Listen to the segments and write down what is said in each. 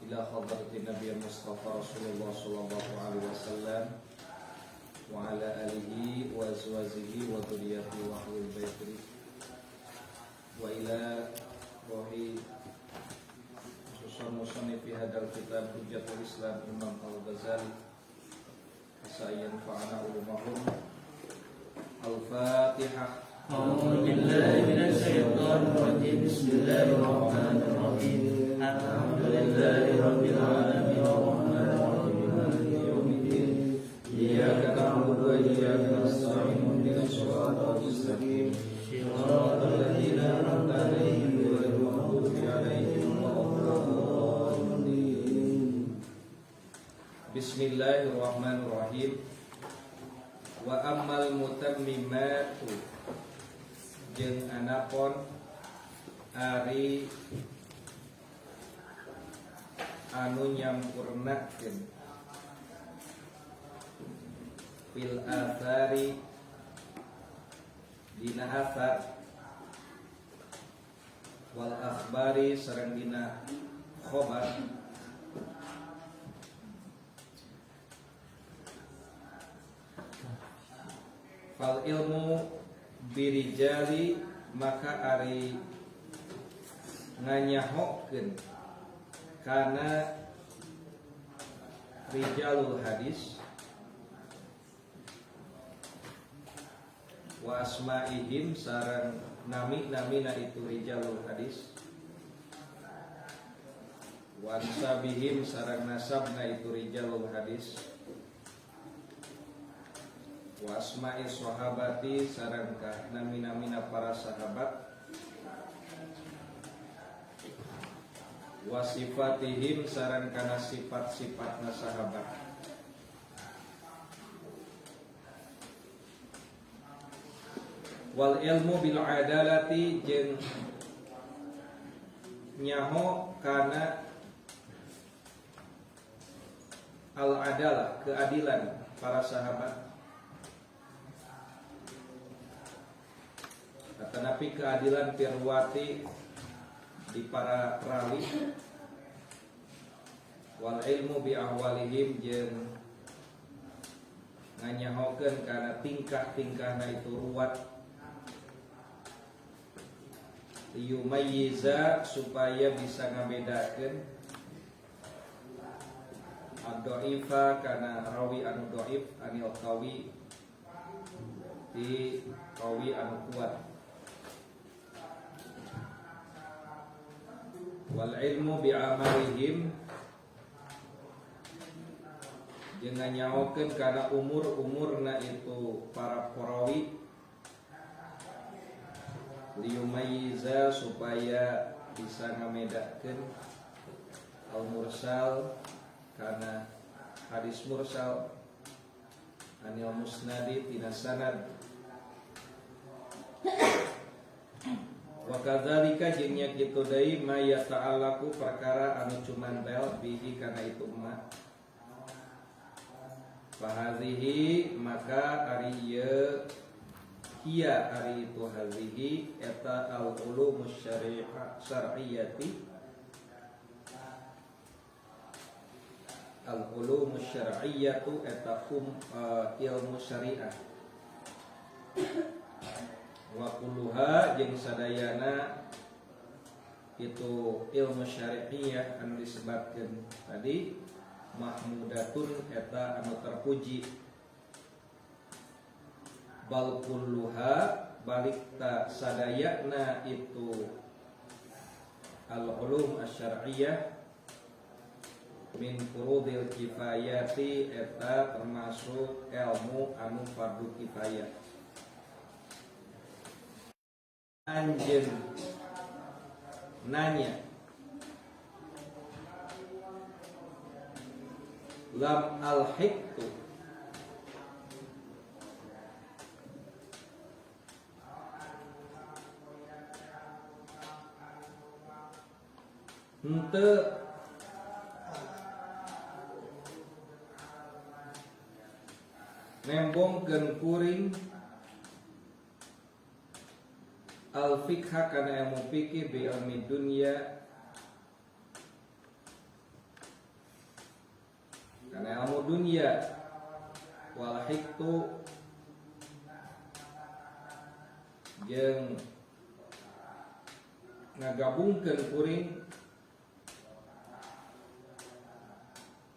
ila hadratin Nabi Mustafa Rasulullah sallallahu alaihi wasallam wa ala alihi wa azwajihi wa dzurriyyatihi wa ahli baitihi wa ila ruhi musannif fi hadzal kitab Hujjatul Islam Imam Al-Ghazali asayan fa'ana ulumahum. Al-Fatihah. أعوذ بالله من الشيطان الرجيم بسم الله الرحمن الرحيم الحمد لله رب العالمين الرحمن الرحيم مالك يوم الدين إياك نعبد وإياك نستعين اهدنا الصراط المستقيم صراط الذين أنعمت عليهم غير المغضوب عليهم ولا الضالين. Bismillahirrahmanirrahim. Wa ammal mutammimatu jeung anapun ari anu nyampurnakeun fil athari dina athar wal akhbari sareng dina khobar fal ilmu birijali maka ari nganyahokeun kana rijalul hadis wa asma'ihim sareng nami-namina itu rijalul hadis wa ansabihim sareng nasabna itu rijalul hadis wa asma'i sahabati sareng ka nami-namina para sahabat wa sifatihim sareng kana sifat-sifatna sahabat wal ilmu bil adalati jeung nyaho kana al adalah keadilan para sahabat. Tetapi keadilan firwati di para perawi wal ilmu bi ahwalihim jeung nganyahokeun kana tingkah-tingkahna itu ruwat yumayyiza supaya bisa ngabedakeun ad-dhaifa kana rawi anu dhaif anil qawi di qawi anu kuat. Wal ilmu bi amalihim jeung nyaokeun kana umur-umurna itu para perawi liyumayyiza supaya bisa ngamedakeun al mursal kana hadis mursal anil musnadi tina sanad wa kadzalika jeung nya kitu deui ma yata'allaqu perkara anu cumantel bihi kana itu mah fahazihi maka ari ieu hiya ari itu hazihi eta al ulumus syar'iyyati al ulumus syar'iyyatu eta ilmu syariah wa kulluha jeung sadayana itu ilmu syari'iyah anu disebutkeun tadi mahmudatun eta anu terpuji bal kulluha balik ta sadayana itu al ulum asy-syar'iyyah min furudil kifayati eta termasuk ilmu anu fardu kifayah. Anjeun nanya lam al-hiktu henteu nembongkeun kuring al-fiqha kana ilmu fikih bi ilmi dunya ilmu dunia wal hiktu jeung ngagabungkeun kuring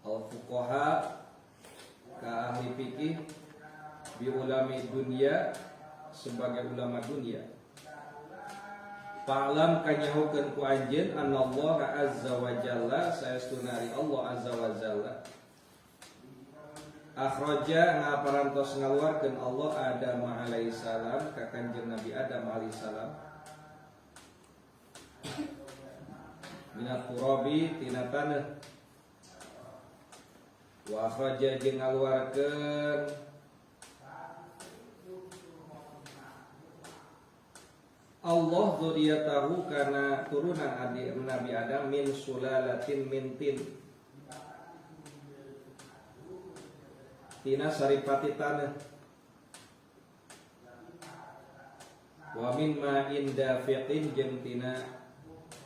al fuqaha ka ahli fikih bi ulami dunia sebagai ulama dunia. Fa'lam kanyahukeun ku anjeun anallaha azza wa jalla saestuna ari Allah azza wa jalla akhraja ngaparantos ngaluarkeun Allah Adam alaihi salam ka kanjeng Nabi Adam alaihi salam minat turabi tina taneuh wa akhraja jeung ngaluarkeun Allah dzurriyyatahu kana turunan adik Nabi Adam min sulalatin min tin tina saripati taneuh wa min ma'in dafiqin jeung tina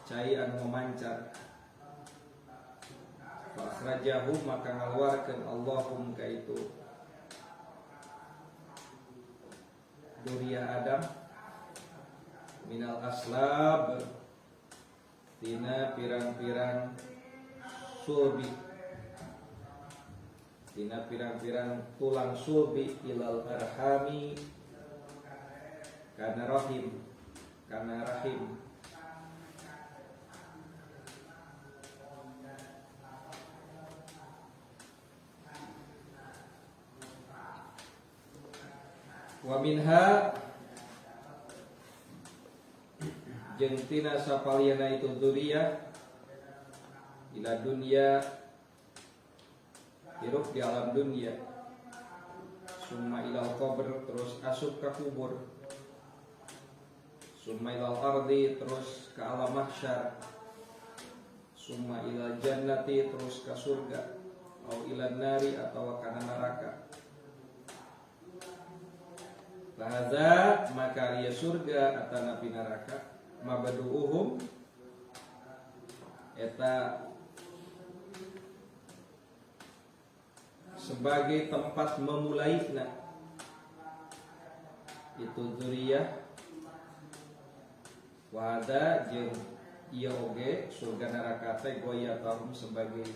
cai anu memancar fa akhrajahu maka ngaluarkeun Allahum ka itu dzurriyyah Adam minal aslab tina pirang-pirang sulbi tina pirang-pirang tulang sulbi ilal arhami kana rahim wa minha jeung tina sapaliana itu dzurriyyah ila dunya hirup di alam dunia summa ilal qabr terus asup ka kubur summa ilal ardi terus ka alam mahsyar summa ilal jannati terus ka surga au ilan nari atau kana neraka. Bahasa maka dia surga atau nabi neraka mabaduhum eta sebagai tempat memulainya itu dzurriyyah wada jeung ieu oge surga neraka teh goyatahum sebagai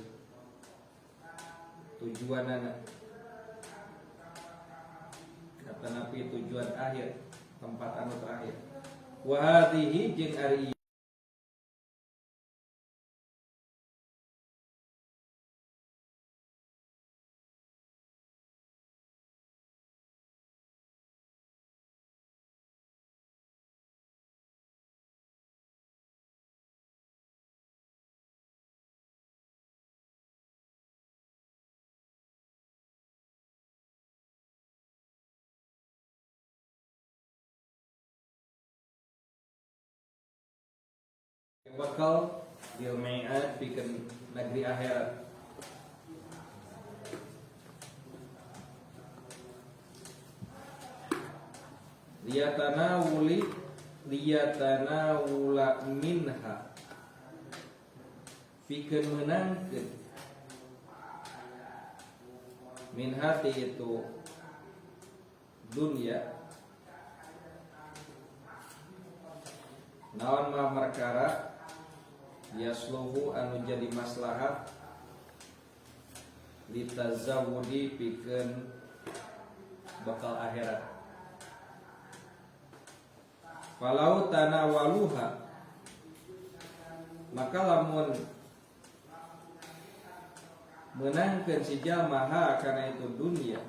tujuanana kata nabi tujuan akhir tempat anu terakhir wa hadhihi jeung ari bakal bil mai'ad pikeun negeri akhirat. Liyatanawula minha pikeun meunangkeun minha itu dunia naon mah perkara yasluhu anu jadi maslahat litazawudi pikeun bakal akhirat. Falau tanawaluha maka lamun menangkeun si jalma kana itu dunia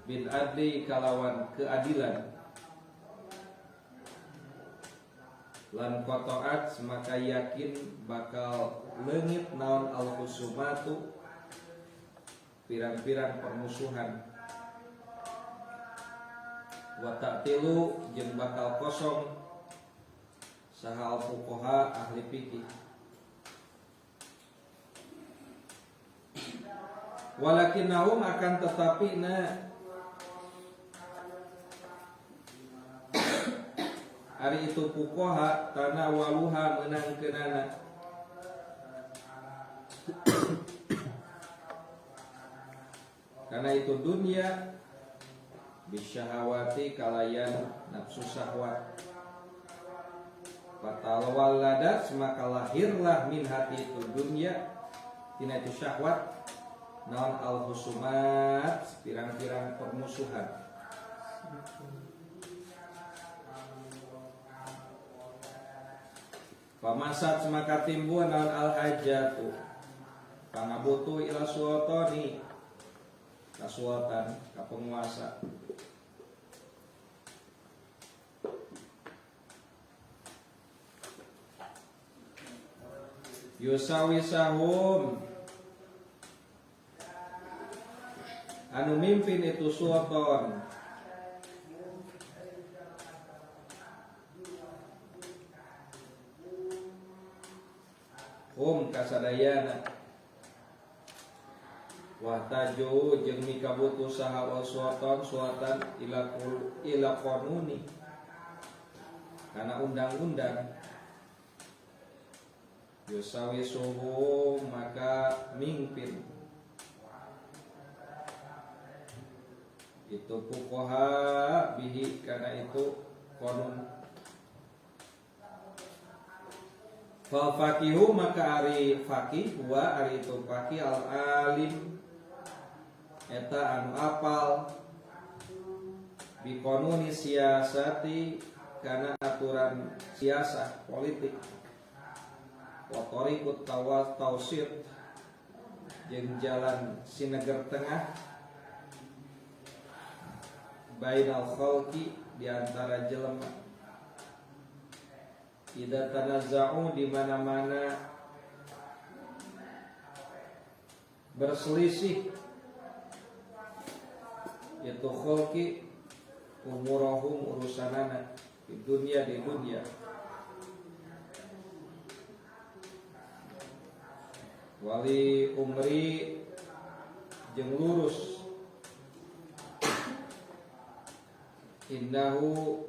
bil adli kalawan keadilan lan qataat maka yakin bakal leungit naon al-khusumatu pirang-pirang permusuhan wa ta'tilu jeung bakal kosong saha al-fuqaha ahli fikih. Walakinnahum akan tetapi hari itu fuqaha tanawaluha meunangkeunana Karena itu dunia bisyahawati kalayan nafsu syahwat. Fatalawaladat maka lahirlah min hati itu dunia tina itu syahwat naon al-husumat pirang-pirang permusuhan. Pamasat maka timbul naon al-hajatu pangabutuh ila suwatoni kasuatan ka penguasa. Yusawisahum anu mimpin itu suwaton kasadayana wahtaju jeung mikabutu saha suwaton suwatan ila qanuni kana undang-undang. Yusawisuhu maka mimpin itu fuqaha bihi karena itu qanun. Fal faqihu maka ari faqih wa ari itu faqih al alim eta anu apal bi qanuni siasati karena aturan siasah politik. Wa tariqut tawsit jeung jalan sineger tengah bainal khalqi di antara jelema. Idza tanazza'u di mana-mana berselisih itu khalqi umurahum urusanana di dunia wali umri jeung lurus innahu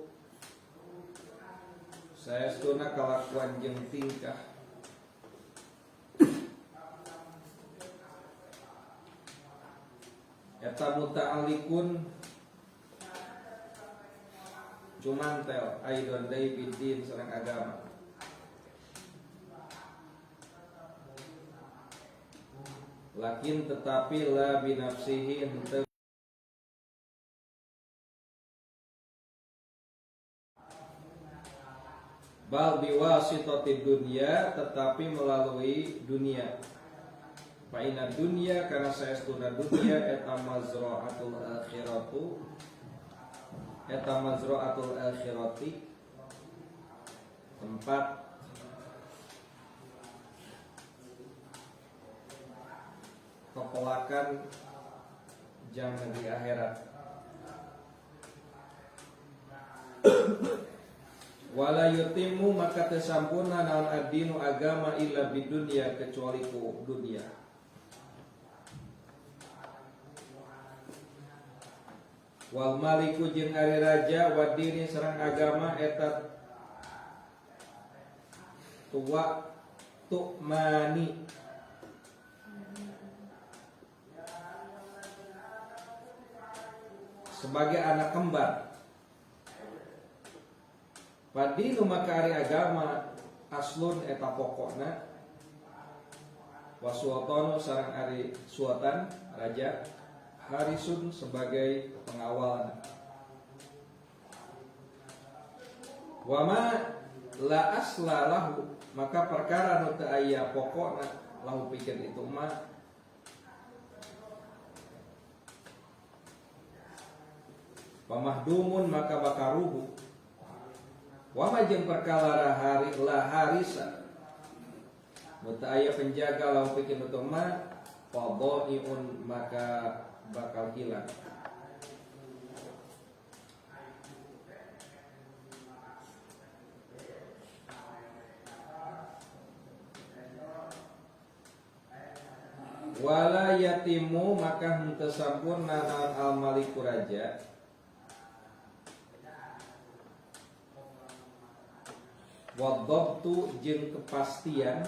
saestuna kalakuan jeung tingkah eta muta'alliqun jumantel aidon dai bidin sareng agama. Lakin tetapi la binafsihi henteu bal biwasitati dunia tetapi melalui dunia. Fa inna dunya karena saestuna dunia eta mazra'atul akhirati tempat kepelakan jam di akhirat. Wala yutimu maka tesampurna naon ad-dinu agama illa bidunya kecuali ku dunia. Wal maliku jeung ari raja wa dini sareng agama eta tuwa tu'mani sebagai anak kembar. Padinu maka ari agama aslun eta pokokna wasuwatono sareng ari suatan raja harisun sebagai pengawal. Wama la asla lahu maka perkara nu teu aya pokokna lahu pikeun itu mah pamahdumun maka bakaruhu. Wama jeung perkara harisa muta aya penjaga lahu pikeun itu mah fadaiun maka bakal hilang. Wala yatimu maka henteu sampurna naon al maliku raja wadhabtu jeung kepastian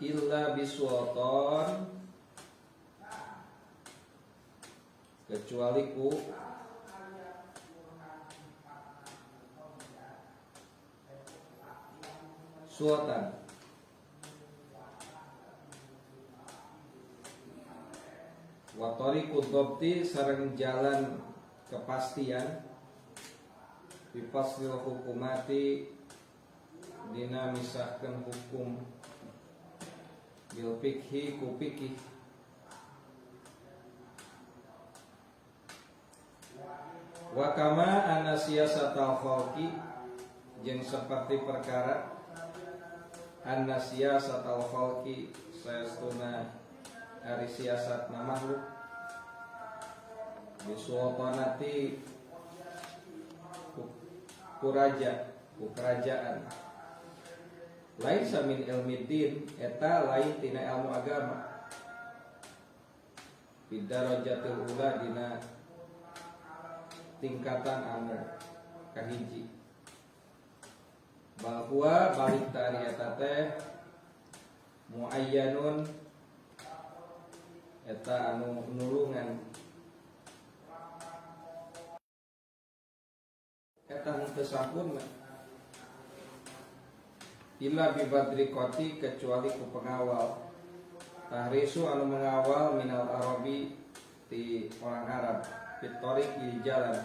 illa bisultan, kecuali ku sultan. Wa tariqud dhabti sareng jalan kepastian bi faslil hukumati dina misahkeun hukum bil fikhi ku fikih. Wa kama anna siyasatal khalqi jeung seperti perkara anna siyasatal khalqi sayastuna ari siasatna makhluk bisultanati ku raja ku kerajaan lain samin ilmiddin eta lain tina ilmu agama bidarajatil ula dina tingkatan anu kahiji bahwa balik tari eta teh muayyanun eta anu nulungan eta teu sampun illa bi badriqati kecuali ku pengawal tahrisu anu mengawal minal arabi ti orang Arab fitorik di jalan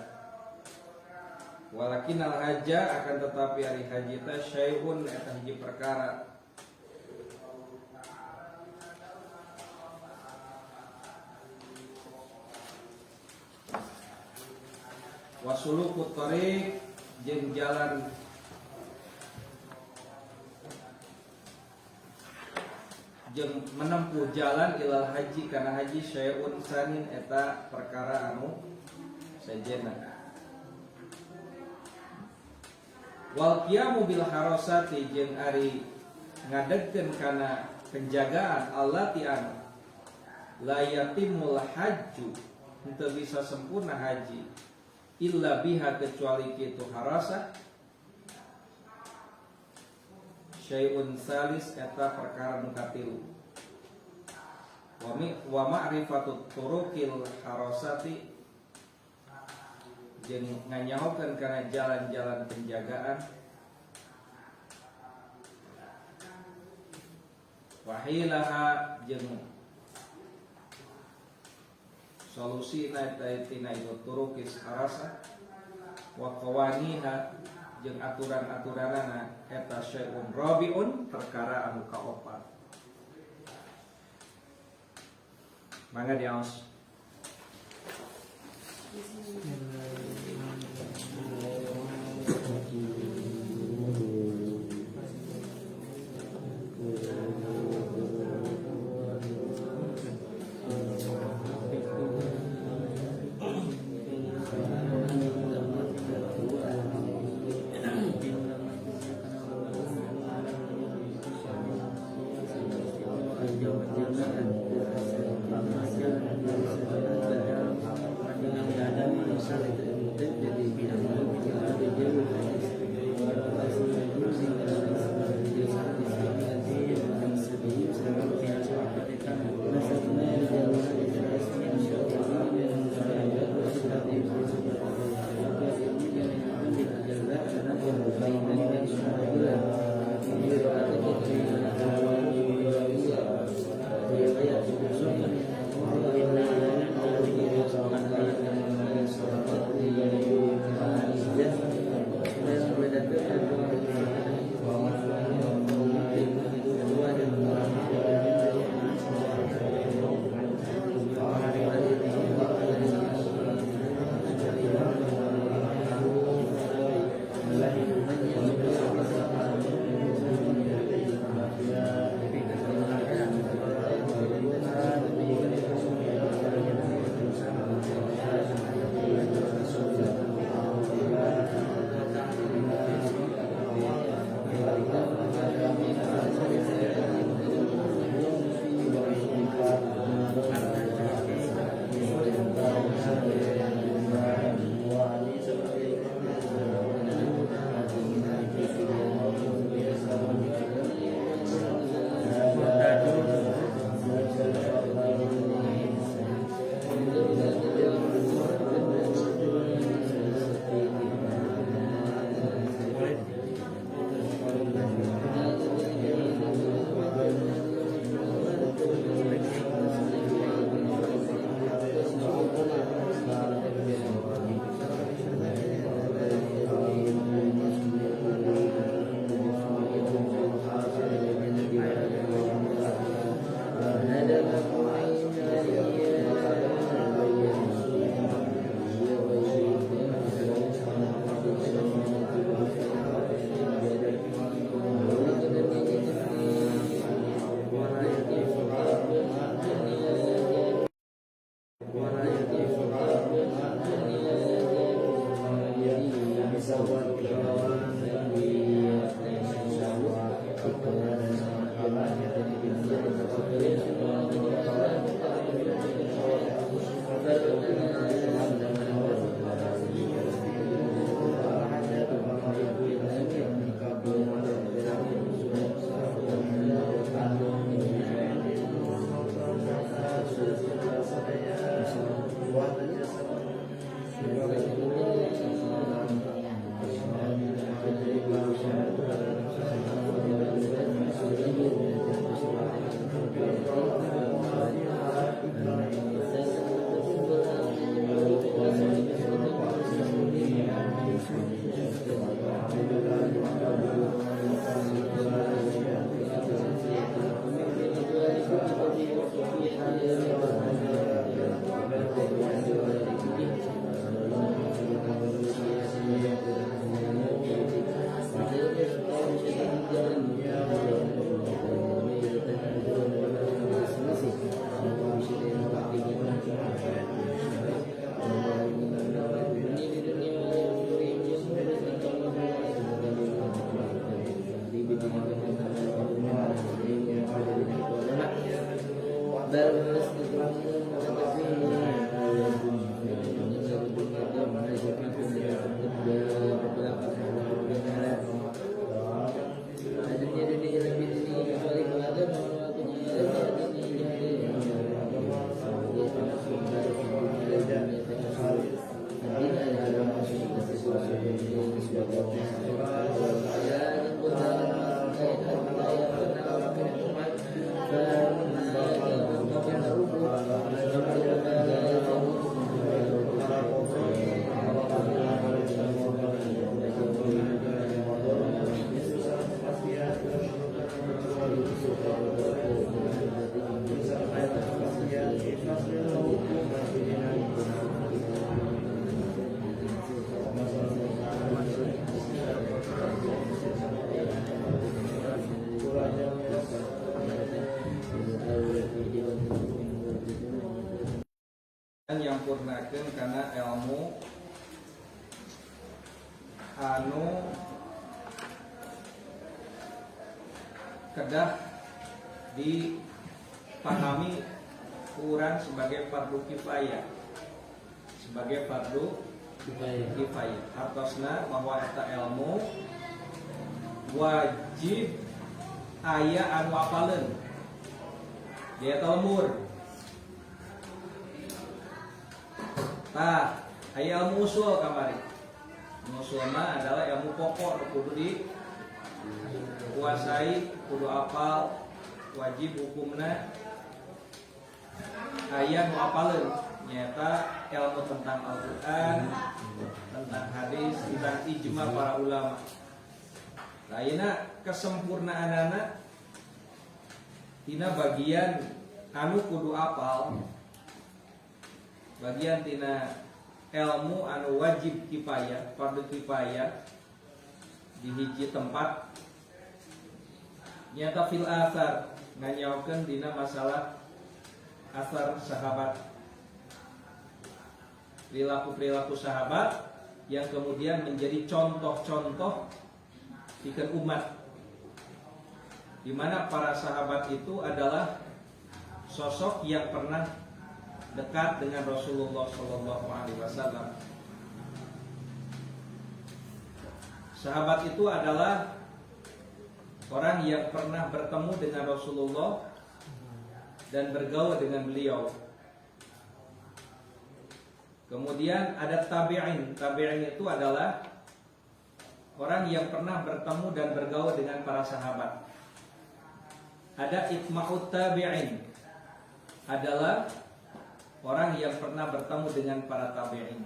walakin al haja akan tetapi hari haji ta syai'un eta hiji perkara wasulukut tariq jeung jalan jeung menempuh jalan ilal haji kana haji syai'un sanin eta perkara anu sejenna wal qiyamu bil harasati jeung ari ngadegkeun kana penjagaan allati anu la yatimul hajju henteu bisa sempurna haji illa biha kecuali kitu harasa syai'un salis eta perkara nu katilu wa ma'rifatut turuqil harasati jeung nganyahokeun kana jalan-jalan penjagaan wahilaha jeung solusi tina itu turukis harasa wa qawaniha jeung aturan-aturanana eta syai'un rabiun perkara anu kaopat mangga diaos yang purnakeun kana ilmu anu kedah dipahami urang sebagai fardu kifayah, sebagai fardu kifayah. Artosna bahwa eta ilmu wajib aya anu apaleun dia lembur. Tah, aya ilmu usul kamari. Usulna adalah ilmu pokok kudu dikuasai, kudu apal, wajib hukumna aya nu apaleun nyata ilmu tentang Al-Qur'an, tentang hadis, tentang ijma para ulama. Lainna kesempurnaanana tina bagian anu kudu apal, bagian tina ilmu anu wajib kifayah, fardu kifayah di hiji tempat nyata fil athar nganyaokeun dina masalah asar sahabat, perilaku sahabat yang kemudian menjadi contoh-contoh pikeun umat, di mana para sahabat itu adalah sosok yang pernah dekat dengan Rasulullah SAW. Sahabat itu adalah orang yang pernah bertemu dengan Rasulullah dan bergaul dengan beliau. Kemudian ada tabi'in. Tabi'in itu adalah orang yang pernah bertemu dan bergaul dengan para sahabat. Ada itma'ut tabi'in, adalah orang yang pernah bertemu dengan para tabi'in.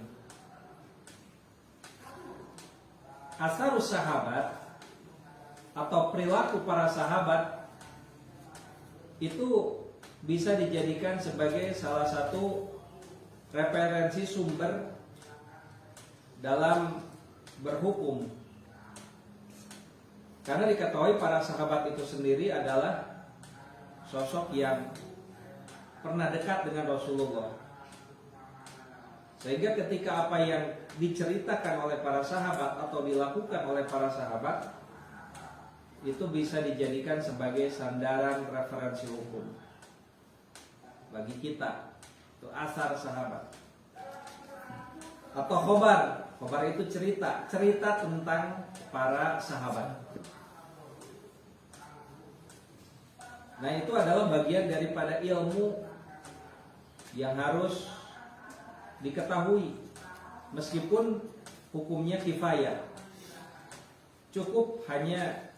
Asarus sahabat atau perilaku para sahabat itu bisa dijadikan sebagai salah satu referensi sumber dalam berhukum. Karena diketahui para sahabat itu sendiri adalah sosok yang pernah dekat dengan Rasulullah, sehingga ketika apa yang diceritakan oleh para sahabat atau dilakukan oleh para sahabat itu bisa dijadikan sebagai sandaran referensi hukum bagi kita. Itu asar sahabat. Atau khobar. Khobar itu cerita tentang para sahabat. Nah, itu adalah bagian daripada ilmu yang harus diketahui, meskipun hukumnya kifayah, cukup hanya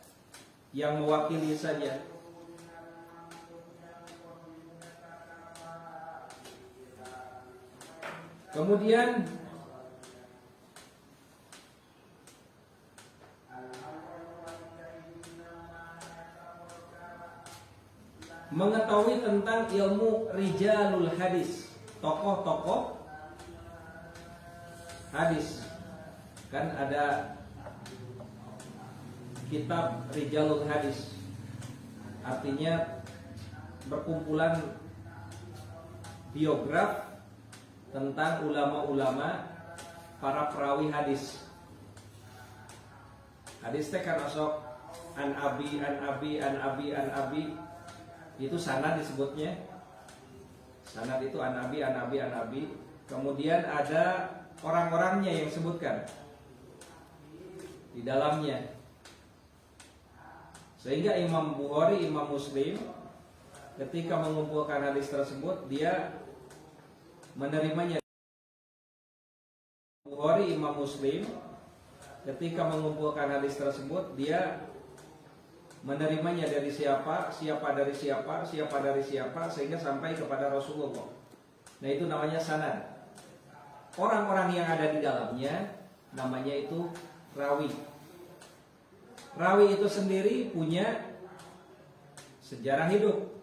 yang mewakili saja. Kemudian mengetahui tentang ilmu rijalul hadis, tokoh-tokoh hadis. Kan ada kitab rijalul hadis, artinya berkumpulan biograf tentang ulama-ulama para perawi hadis. Hadis teh kan masuk an abi, itu sanad disebutnya. Sanad itu an abi. Kemudian ada orang-orangnya yang disebutkan di dalamnya. Sehingga Imam Bukhari, Imam Muslim ketika mengumpulkan hadis tersebut, dia menerimanya. Bukhari, Imam Muslim ketika mengumpulkan hadis tersebut, dia menerimanya dari siapa dari siapa sehingga sampai kepada Rasulullah. Nah, itu namanya sanad. Orang-orang yang ada di dalamnya namanya itu rawi. Rawi itu sendiri punya sejarah hidup.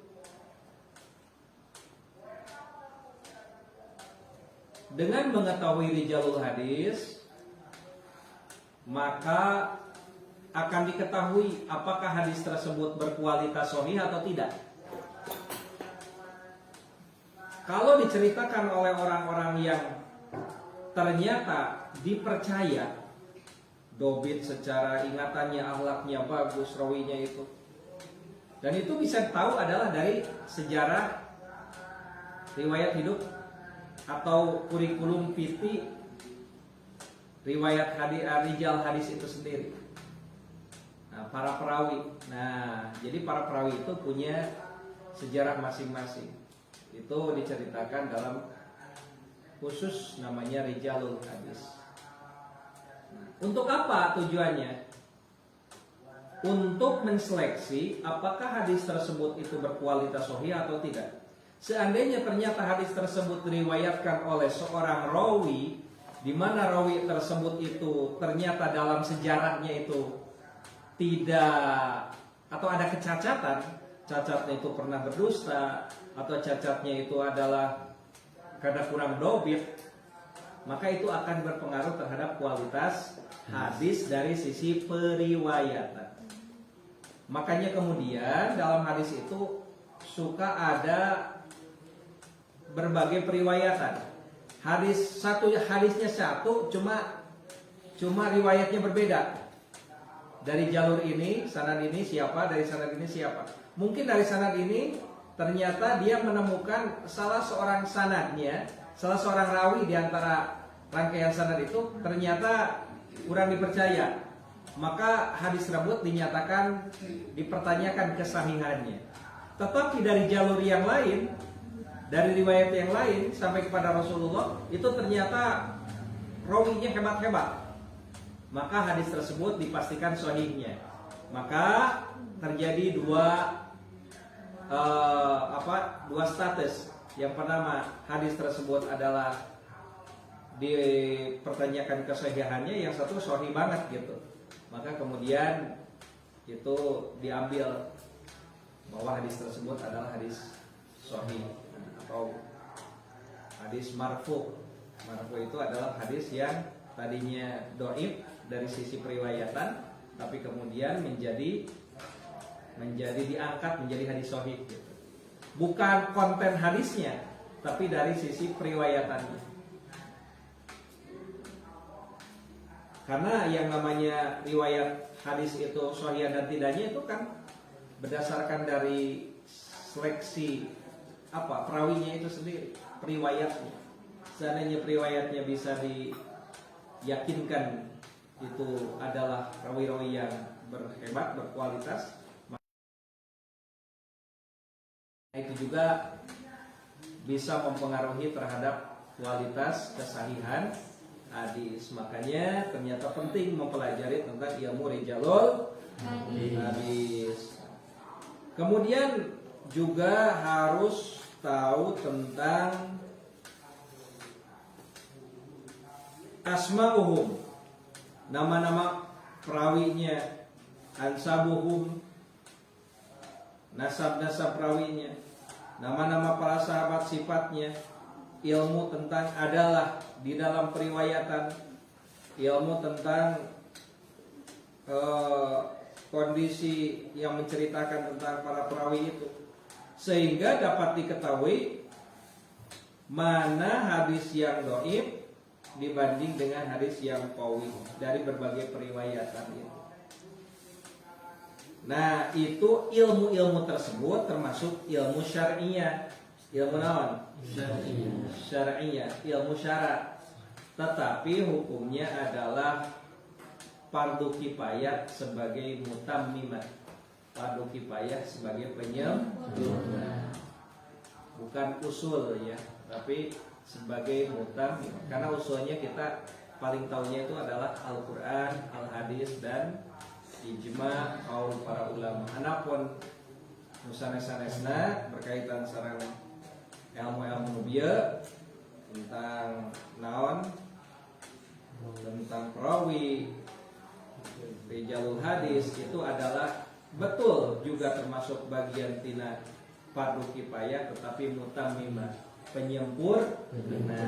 Dengan mengetahui rijalul hadis, maka akan diketahui apakah hadis tersebut berkualitas sahih atau tidak. Kalau diceritakan oleh orang-orang yang ternyata dipercaya, dobit secara ingatannya, akhlaknya bagus, rawinya itu, dan itu bisa tahu adalah dari sejarah riwayat hidup atau kurikulum vitae riwayat hadis, rijal hadis itu sendiri. Nah, para perawi. Nah, jadi para perawi itu punya sejarah masing-masing. Itu diceritakan dalam khusus namanya rijalul hadis. Nah, untuk apa tujuannya? Untuk menseleksi apakah hadis tersebut itu berkualitas sahih atau tidak. Seandainya ternyata hadis tersebut diriwayatkan oleh seorang rawi, di mana rawi tersebut itu ternyata dalam sejarahnya itu tidak, atau ada kecacatan, cacatnya itu pernah berdusta, atau cacatnya itu adalah karena kurang dobit, maka itu akan berpengaruh terhadap kualitas hadis dari sisi periwayatan. Makanya kemudian dalam hadis itu suka ada berbagai periwayatan. Hadisnya satu, cuma riwayatnya berbeda. Dari jalur ini, sanad ini siapa, dari sanad ini siapa. Mungkin dari sanad ini ternyata dia menemukan salah seorang sanadnya, salah seorang rawi di antara rangkaian sanad itu ternyata kurang dipercaya. Maka hadis tersebut dinyatakan, dipertanyakan kesahihannya. Tetapi dari jalur yang lain, dari riwayat yang lain sampai kepada Rasulullah, itu ternyata rawinya hebat-hebat. Maka hadis tersebut dipastikan sahihnya. Maka terjadi dua status. Yang pertama, hadis tersebut adalah dipertanyakan kesahihannya, yang satu sahih banget gitu. Maka kemudian itu diambil bahwa hadis tersebut adalah hadis sahih atau hadis marfu. Marfu itu adalah hadis yang tadinya dhaif dari sisi periwayatan, tapi kemudian menjadi diangkat menjadi hadis sahih gitu. Bukan konten hadisnya, tapi dari sisi periwayatannya. Karena yang namanya riwayat hadis itu sahih dan tidaknya itu kan berdasarkan dari seleksi perawinya itu sendiri, periwayatnya. Seandainya periwayatnya bisa diyakinkan itu adalah rawi-rawi yang berhebat, berkualitas, itu juga bisa mempengaruhi terhadap kualitas kesahihan hadis. Makanya ternyata penting mempelajari tentang ilmu rijalul hadis. Kemudian juga harus tahu tentang asma'uhum, nama-nama perawinya, ansabuhum, nasab-nasab perawinya, nama-nama para sahabat, sifatnya, ilmu tentang adalah di dalam periwayatan, ilmu tentang kondisi yang menceritakan tentang para perawi itu, sehingga dapat diketahui mana hadis yang dhaif dibanding dengan hadis yang qawi dari berbagai periwayatan itu. Nah, itu ilmu-ilmu tersebut termasuk ilmu syar'iyah. Ilmu naon? Syar'iyah, ilmu syara'. Tetapi hukumnya adalah fardu kifayah sebagai mutammimat. Fardu kifayah sebagai penyempurna. Bukan usul ya, tapi sebagai mutammimat. Karena usulnya kita paling tahunya itu adalah Al-Qur'an, Al-Hadis dan ijma kaul para ulama. Anapun sanes-sanesna berkaitan sareng ilmu-ilmu bieu tentang naon, tentang perawi, rijalul hadis, itu adalah betul juga termasuk bagian tina fardu kifayah, tetapi mutammimah, penyempurna.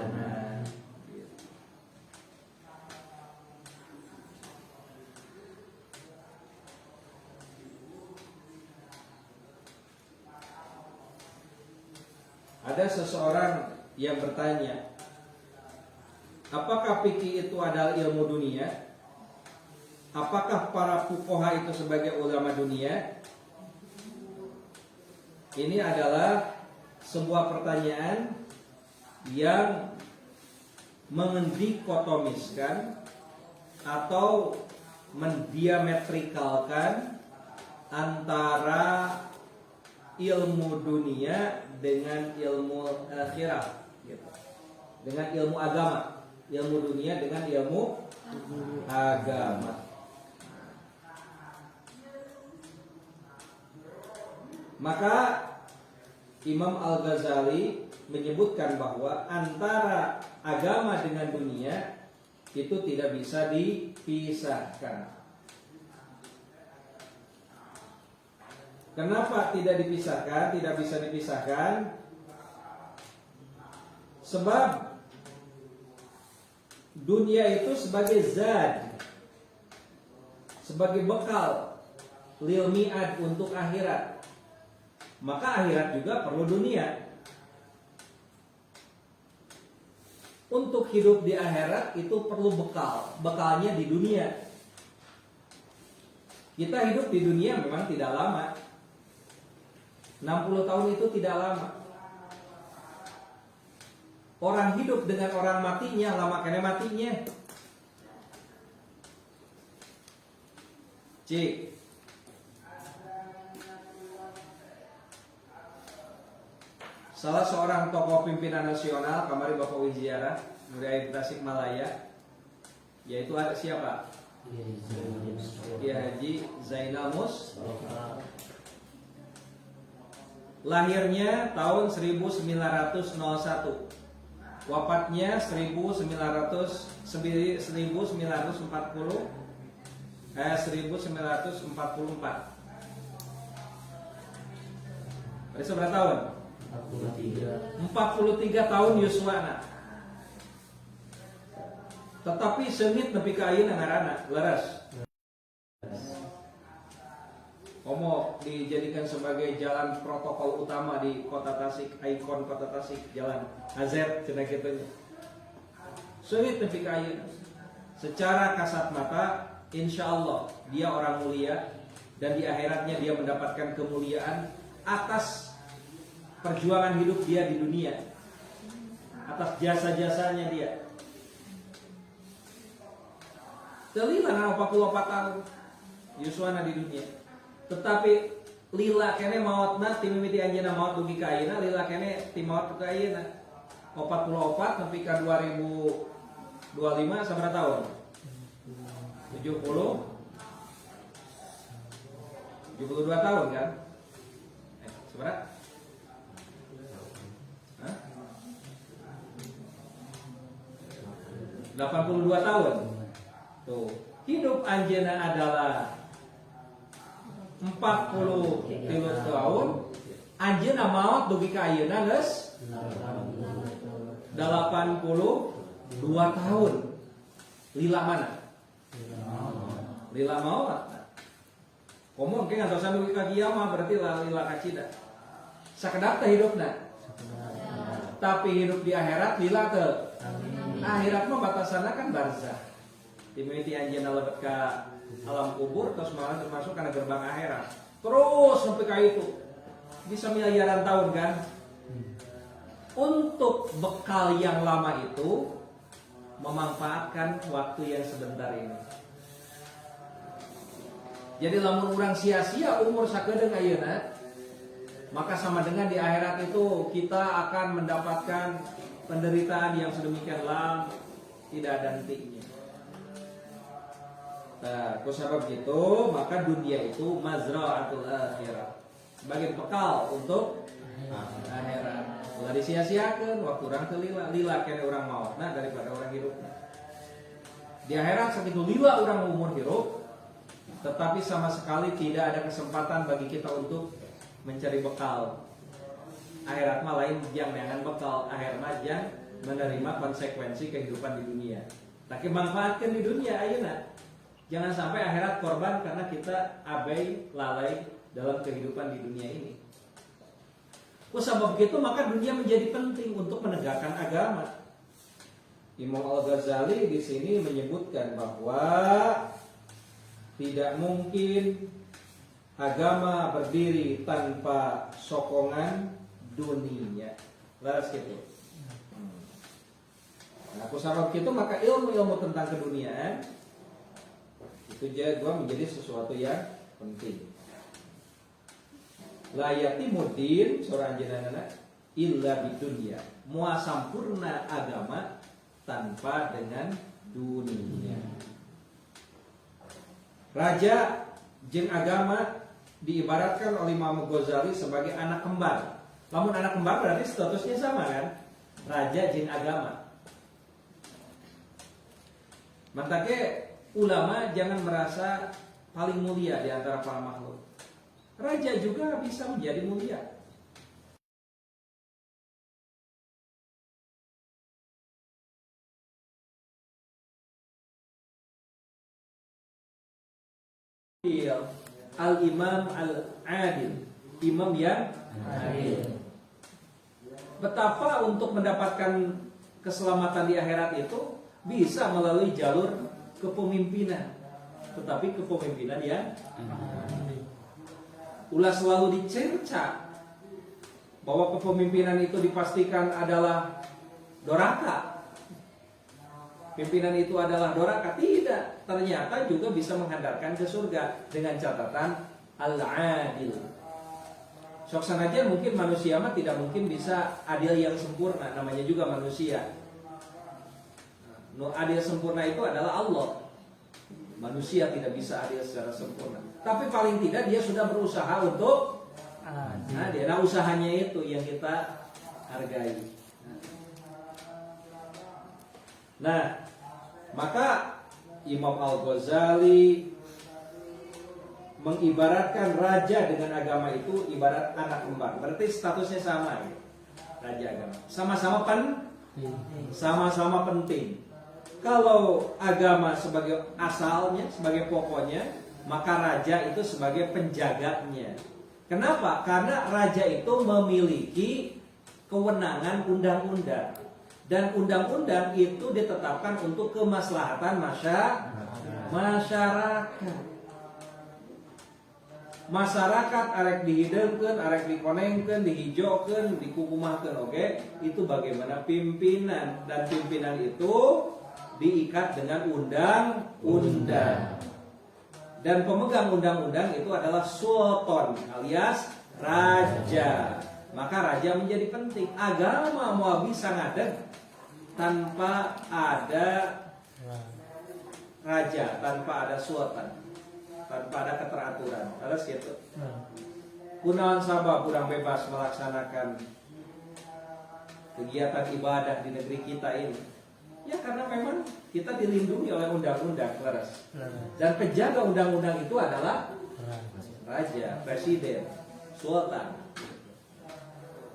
Ada seseorang yang bertanya, apakah fikih itu adalah ilmu dunia? Apakah para fuqaha itu sebagai ulama dunia? Ini adalah sebuah pertanyaan yang mendikotomiskan atau mendiametrikalkan antara ilmu dunia dengan ilmu akhirat, gitu. Dengan ilmu agama, ilmu dunia dengan ilmu agama. Maka Imam Al-Ghazali menyebutkan bahwa antara agama dengan dunia itu tidak bisa dipisahkan. Kenapa tidak dipisahkan? Tidak bisa dipisahkan sebab dunia itu sebagai zad, sebagai bekal lil mi'ad untuk akhirat. Maka akhirat juga perlu dunia. Untuk hidup di akhirat itu perlu bekal. Bekalnya di dunia. Kita hidup di dunia memang tidak lama. 60 tahun itu tidak lama. Orang hidup dengan orang matinya lama kena matinya. Cik, salah seorang tokoh pimpinan nasional kamari Bapak Wiziarah Nuriain Tasikmalaya, yaitu ada siapa? Haji Zainal Mustafa. Lahirnya tahun 1901, wafatnya 1944. Berarti berapa tahun? 43 tahun yuswana. Tetapi seungit nepi ka ayeuna ngaranna leres. Komo dijadikan sebagai jalan protokol utama di Kota Tasik, ikon Kota Tasik, jalan AZ cenah kitu nya. Seungit nepi ka ayeuna. Secara kasat mata insyaallah dia orang mulia dan di akhiratnya dia mendapatkan kemuliaan atas perjuangan hidup dia di dunia, atas jasa-jasanya dia. Telila 44 tahun yuswana di dunia. Tetapi lila kene maotna ti mimiti anjeunna maot dugi ka ayeuna, lila kene ti maot ka ayeuna 44 nepi ka 2025 sabaraha tahun? 72 tahun kan? Sabaraha? 82 tahun. Tuh, hidup anjeunna adalah 40 tahun. Anjeunna maot dugi ka ayeuna geus 82 tahun. Lila mana? Lila maot. Komo engke ngantosan dugi ka kiamah berarti lila kacida. Sakedap teh hidupna. Tapi hidup di akhirat lila teu. Akhirat mah batasanna kan barzah. Timiti anjeunna lebet ka alam kubur, terus malah termasuk karena gerbang akhirat. Terus sampai kayak itu bisa miliaran tahun kan. Untuk bekal yang lama itu memanfaatkan waktu yang sebentar ini. Jadi lamun orang sia-sia umur sakedeung ayeuna, maka sama dengan di akhirat itu kita akan mendapatkan penderitaan yang sedemikian lama, tidak ada hentinya. Nah, kusabab gitu, maka dunia itu mazra'atul akhirah, sebagai bekal untuk akhirat. Ulah disia-siakeun waktu orang teu lila kene orang mautna daripada orang hidup. Di akhirat sakitu lila orang umur hidup, tetapi sama sekali tidak ada kesempatan bagi kita untuk mencari bekal. Akhirat mah lain jangan bekal, akhirat mah jangan menerima konsekuensi kehidupan di dunia. Tapi manfaatkan di dunia ayeuna. Jangan sampai akhirat korban karena kita abai lalai dalam kehidupan di dunia ini. Sebab begitu maka dunia menjadi penting untuk menegakkan agama. Imam Al-Ghazali di sini menyebutkan bahwa tidak mungkin agama berdiri tanpa sokongan dunia. Laras gitu. Nah, sebab itu maka ilmu-ilmu tentang keduniaan itu juga menjadi sesuatu yang penting. La yatimuddin surah anjeunna illa bidunya. Moal sampurna agama tanpa dengan dunia. Raja jeung agama diibaratkan oleh Imam Ghazali sebagai anak kembar. Namun anak kembar berarti statusnya sama kan? Raja jeung agama. Mantake ulama jangan merasa paling mulia di antara para makhluk. Raja juga bisa menjadi mulia. Al-Imam Al-Adil, imam yang adil. Betapa untuk mendapatkan keselamatan di akhirat itu bisa melalui jalur kepemimpinan, tetapi kepemimpinan yang ulah selalu dicerca bahwa kepemimpinan itu dipastikan adalah doraka. Pimpinan itu adalah doraka. Tidak, ternyata juga bisa menghantarkan ke surga dengan catatan al-adil. Sok sanaja mungkin manusia mah tidak mungkin bisa adil yang sempurna, namanya juga manusia. Adil sempurna itu adalah Allah. Manusia tidak bisa adil secara sempurna. Tapi paling tidak dia sudah berusaha untuk adil. Nah, usahanya itu yang kita hargai. Nah, maka Imam Al-Ghazali mengibaratkan raja dengan agama itu ibarat anak kembar. Berarti statusnya sama ya. Raja agama. Sama-sama penting. Kalau agama sebagai asalnya, sebagai pokoknya, maka raja itu sebagai penjaganya. Kenapa? Karena raja itu memiliki kewenangan undang-undang. Dan undang-undang itu ditetapkan untuk kemaslahatan masyarakat. Masyarakat arek dihideungkeun, arek dikonengkeun, dihijaukeun, dikukumahkeun, oke? Itu bagaimana pimpinan, dan pimpinan itu diikat dengan undang-undang. Dan pemegang undang-undang itu adalah sultan alias raja. Maka raja menjadi penting. Agama mau bisa ngadeg tanpa ada raja, tanpa ada sultan, tanpa ada keteraturan. Harus gitu. Kunaon sabab kurang bebas melaksanakan kegiatan ibadah di negeri kita ini? Ya karena memang kita dilindungi oleh undang-undang, Laras. Dan penjaga undang-undang itu adalah raja, presiden, sultan.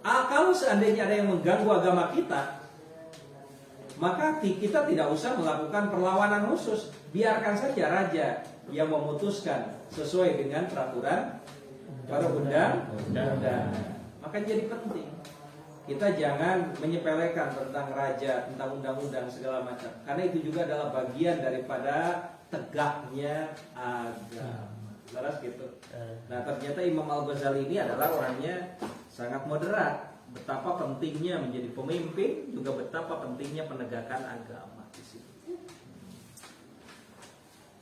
Kalau seandainya ada yang mengganggu agama kita, maka kita tidak usah melakukan perlawanan khusus. Biarkan saja raja yang memutuskan sesuai dengan peraturan para undang-undang. Maka jadi penting kita jangan menyepelekan tentang raja, tentang undang-undang segala macam. Karena itu juga adalah bagian daripada tegaknya agama. Laras gitu. Nah ternyata Imam Al-Ghazali ini adalah orangnya sangat moderat. Betapa pentingnya menjadi pemimpin, juga betapa pentingnya penegakan agama di situ.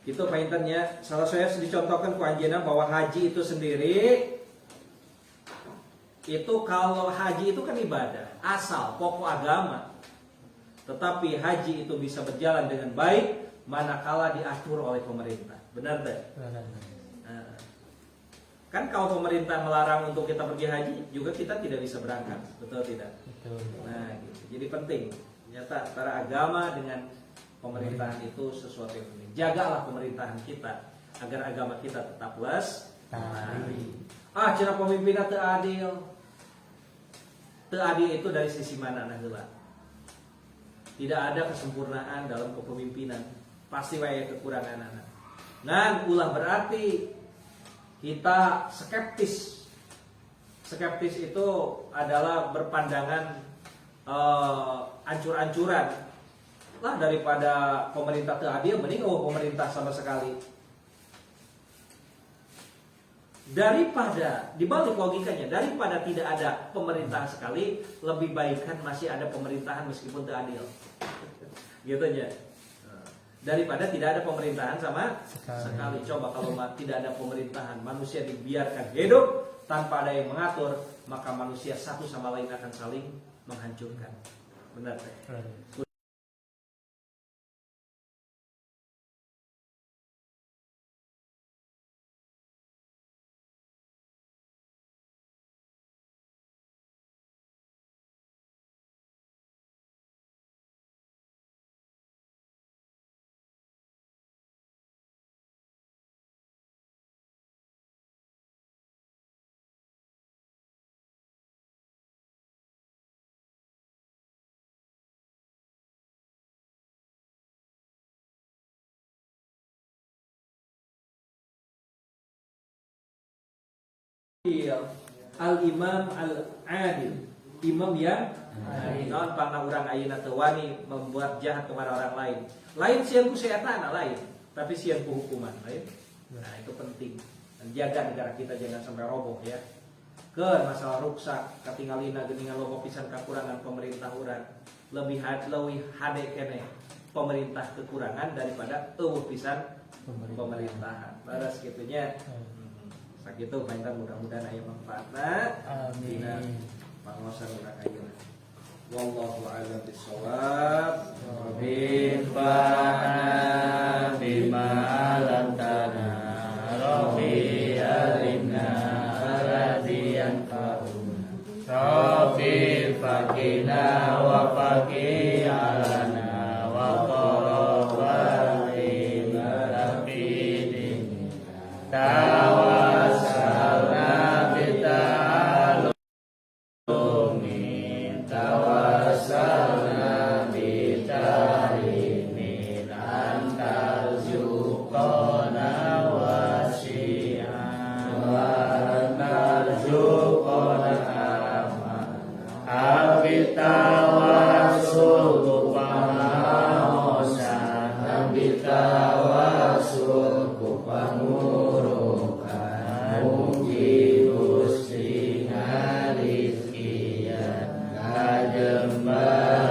Itu paintennya. Salah saya dicontohkan ku anjeunna bahwa haji itu sendiri itu, kalau haji itu kan ibadah, asal pokok agama. Tetapi haji itu bisa berjalan dengan baik manakala diatur oleh pemerintah. Benar tak? Nah, kan kalau pemerintah melarang untuk kita pergi haji, juga kita tidak bisa berangkat, betul tidak? Betul. Nah, gitu. Jadi penting. Ternyata antara agama dengan pemerintahan itu sesuatu yang penting. Jagalah pemerintahan kita agar agama kita tetap lestari. Cina pemimpinnya teu adil. Teu adil itu dari sisi mana nah heula? Tidak ada kesempurnaan dalam kepemimpinan. Pasti wae kekurangan anak. Nah, ulah berarti kita skeptis. Skeptis itu adalah berpandangan ancur-ancuran. Lah daripada pemerintah teu adil, mending pemerintah sama sekali. Daripada, dibalik logikanya, daripada tidak ada pemerintahan sekali, lebih baik kan masih ada pemerintahan meskipun teu adil. Gitu aja. Daripada tidak ada pemerintahan sama sekali. Coba kalau tidak ada pemerintahan, manusia dibiarkan hidup tanpa ada yang mengatur, maka manusia satu sama lain akan saling menghancurkan. Benar teh? Al-Imam Al-Adil, imam yang non panah urang ayeuna teu wani membuat jahat kepada orang lain. Lain sieun ku setan lain, tapi sieun ku hukuman lain. Nah, itu penting. Dan jaga negara kita jangan sampai roboh ya. Ke masalah ruksak katingalina geuningan loba pisan kekurangan pemerintah urang. Lebih hade kene pemerintah kekurangan daripada eueuh pisan pemerintahan. Baras kitunya. Sakitu paintan mudah-mudahan aya manfaatna. Amin. Pangosan urang ayeuna. Wallahu a'lam bishawab. Bifana bima alamtana Rabbi alimna radiyan kauna Rabbi fakina wa faki alana wa qarabah ila bidin tawassalna bita'alumin tawassalna bita'limin antal zuqana wasi'an wa narzuqana aman abitawasul kupamosan abitawasul kupamurukan mugi Gusti ngarizkian kajembar